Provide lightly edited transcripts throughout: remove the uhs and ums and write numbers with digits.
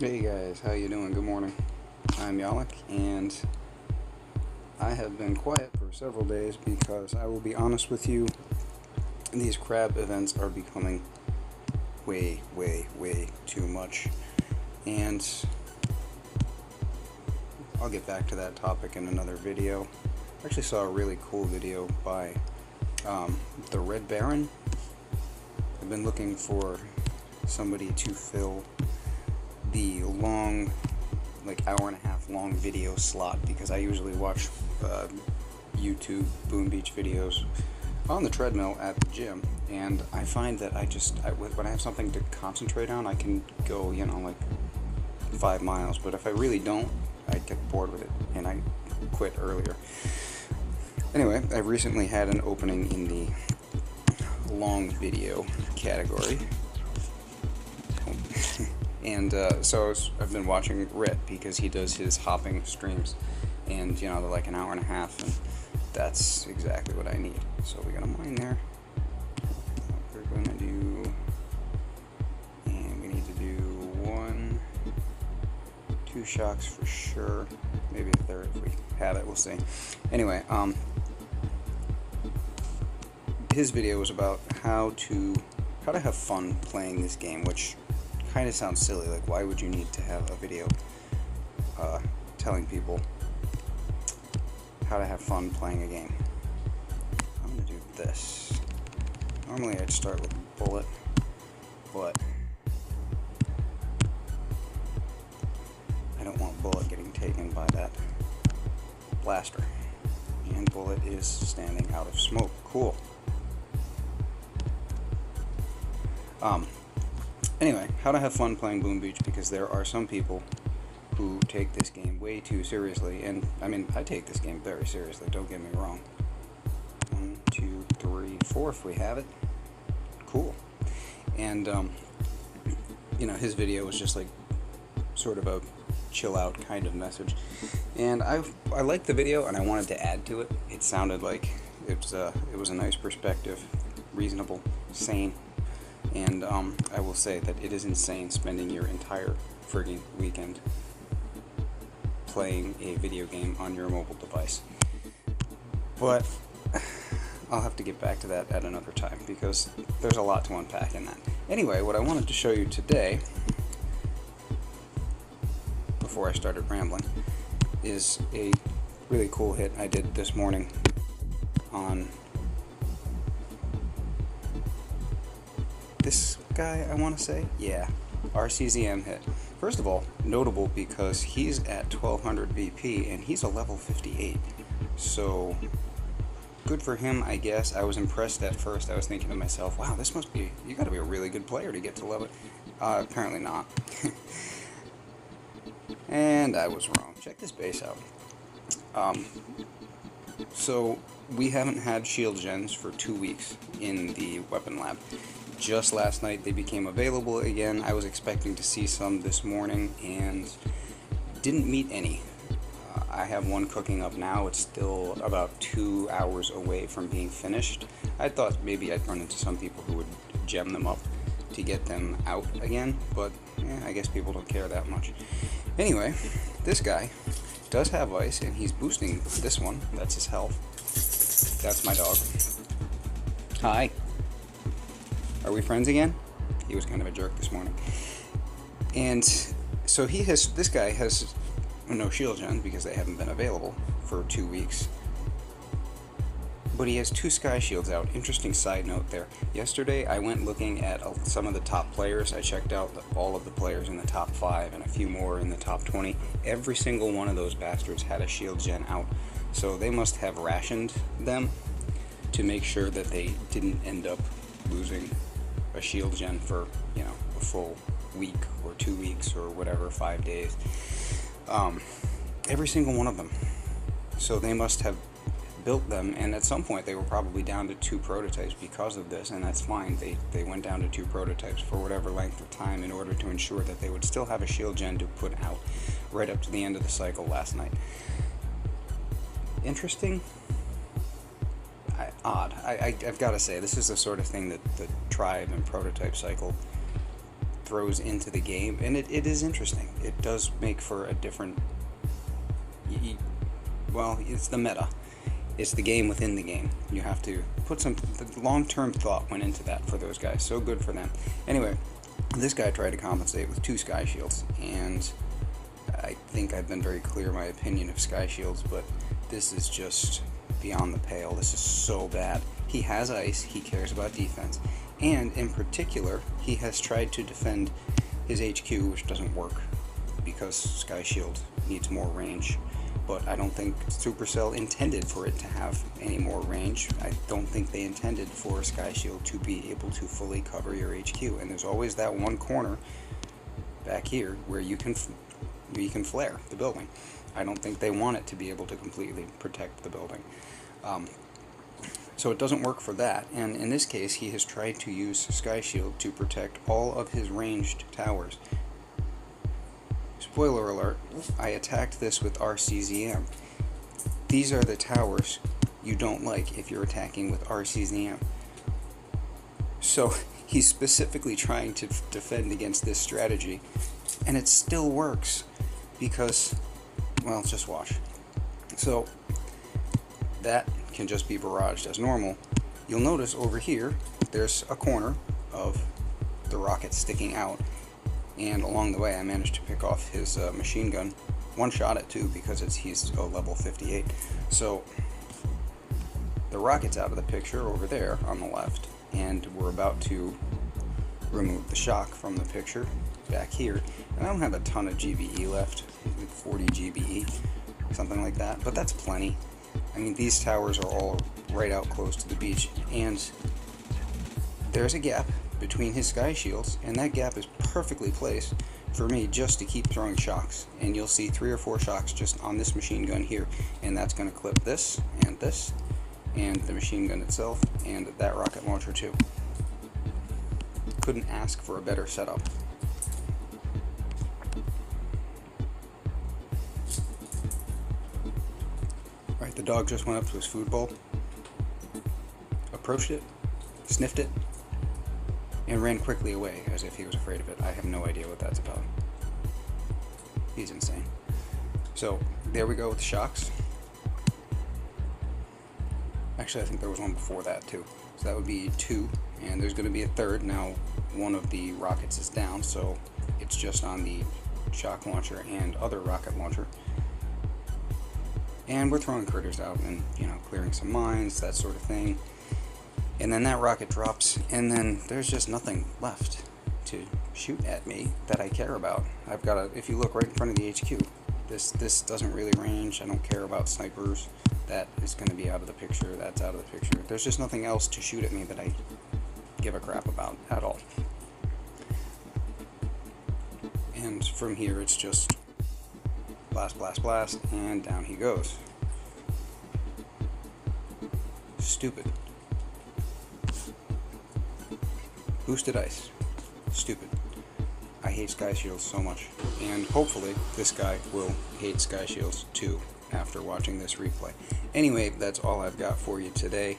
Hey guys, how you doing? Good morning. I'm Yalek, and I have been quiet for several days because I will be honest with you, these crab events are becoming way too much. And I'll get back to that topic in another video. I actually saw a really cool video by the Red Baron. I've been looking for somebody to fill the long, like hour and a half long video slot, because I usually watch YouTube Boom Beach videos on the treadmill at the gym, and I find that when I have something to concentrate on, I can go, like 5 miles, but if I really don't, I get bored with it and I quit earlier. Anyway, I've recently had an opening in the long video category. And so I've been watching Rhett because he does his hopping streams, and they're like an hour and a half, and that's exactly what I need. So we got a mine there. We're gonna do, and we need to do 2 shocks for sure, maybe a third if we have it. We'll see. Anyway, his video was about how to have fun playing this game, which kind of sounds silly. Like, why would you need to have a video telling people how to have fun playing a game? I'm gonna do this. Normally I'd start with a bullet, but I don't want bullet getting taken by that blaster. And bullet is standing out of smoke. Cool. Anyway, how to have fun playing Boom Beach, because there are some people who take this game way too seriously, and I mean, I take this game very seriously, don't get me wrong. 1, 2, 3, 4 if we have it. Cool. And, his video was just like sort of a chill out kind of message, and I liked the video and I wanted to add to it. It sounded like it was a nice perspective, reasonable, sane. And I will say that it is insane spending your entire frigging weekend playing a video game on your mobile device. But I'll have to get back to that at another time, because there's a lot to unpack in that. Anyway, what I wanted to show you today, before I started rambling, is a really cool hit I did this morning on this guy, I want to say. Yeah, RCZM hit. First of all, notable because he's at 1200 VP and he's a level 58. So, good for him, I guess. I was impressed at first. I was thinking to myself, wow, you gotta be a really good player to get to level. Apparently not. And I was wrong. Check this base out. So, we haven't had shield gens for 2 weeks in the weapon lab. Just last night they became available again. I was expecting to see some this morning and didn't meet any. I have one cooking up now. It's still about 2 hours away from being finished. I thought maybe I'd run into some people who would gem them up to get them out again, but I guess people don't care that much. Anyway, this guy does have ice, and he's boosting this one. That's his health. That's my dog. Hi. Are we friends again? He was kind of a jerk this morning. And so this guy has no shield gens because they haven't been available for 2 weeks. But he has 2 sky shields out. Interesting side note there. Yesterday I went looking at some of the top players. I checked out all of the players in the top 5 and a few more in the top 20. Every single one of those bastards had a shield gen out. So they must have rationed them to make sure that they didn't end up losing a shield gen for, a full week or 2 weeks or whatever, 5 days. Every single one of them. So they must have built them, and at some point they were probably down to 2 prototypes because of this, and that's fine. They went down to 2 prototypes for whatever length of time in order to ensure that they would still have a shield gen to put out right up to the end of the cycle last night. Interesting. I've got to say, this is the sort of thing that the tribe and prototype cycle throws into the game, and it is interesting. It does make for a different, well, it's the meta. It's the game within the game. You have to put some long-term thought went into that for those guys. So good for them. Anyway, this guy tried to compensate with 2 sky shields, and I think I've been very clear in my opinion of sky shields, but this is just beyond the pale. This is so bad. He has ice, he cares about defense, and in particular, he has tried to defend his HQ, which doesn't work because Sky Shield needs more range. But I don't think Supercell intended for it to have any more range. I don't think they intended for Sky Shield to be able to fully cover your HQ, and there's always that one corner back here where you can flare the building. I don't think they want it to be able to completely protect the building. So it doesn't work for that, and in this case he has tried to use Sky Shield to protect all of his ranged towers. Spoiler alert, I attacked this with RCZM. These are the towers you don't like if you're attacking with RCZM. So he's specifically trying to defend against this strategy, and it still works because, well, just watch. So that can just be barraged as normal. You'll notice over here there's a corner of the rocket sticking out, and along the way I managed to pick off his machine gun. One shot it too because he's a level 58. So the rocket's out of the picture over there on the left, and we're about to remove the shock from the picture back here. And I don't have a ton of GBE left, like 40 GBE, something like that, but that's plenty. I mean, these towers are all right out close to the beach, and there's a gap between his sky shields, and that gap is perfectly placed for me just to keep throwing shocks. And you'll see 3 or 4 shocks just on this machine gun here, and that's going to clip this, and the machine gun itself, and that rocket launcher too. Couldn't ask for a better setup. Alright, the dog just went up to his food bowl, approached it, sniffed it, and ran quickly away as if he was afraid of it. I have no idea what that's about. He's insane. So there we go with the shocks. Actually, I think there was one before that too. So that would be 2, and there's going to be a third. Now one of the rockets is down, so it's just on the shock launcher and other rocket launcher. And we're throwing critters out and, clearing some mines, that sort of thing. And then that rocket drops, and then there's just nothing left to shoot at me that I care about. I've got if you look right in front of the HQ, this doesn't really range. I don't care about snipers. That is going to be out of the picture. That's out of the picture. There's just nothing else to shoot at me that I give a crap about at all. And from here, it's just blast, blast, blast, and down he goes. Stupid. Boosted ice. Stupid. I hate Sky Shields so much. And hopefully this guy will hate Sky Shields too after watching this replay. Anyway, that's all I've got for you today.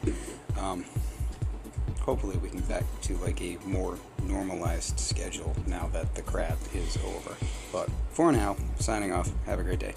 Hopefully we can get back to like a more normalized schedule now that the crap is over. But for now, signing off. Have a great day.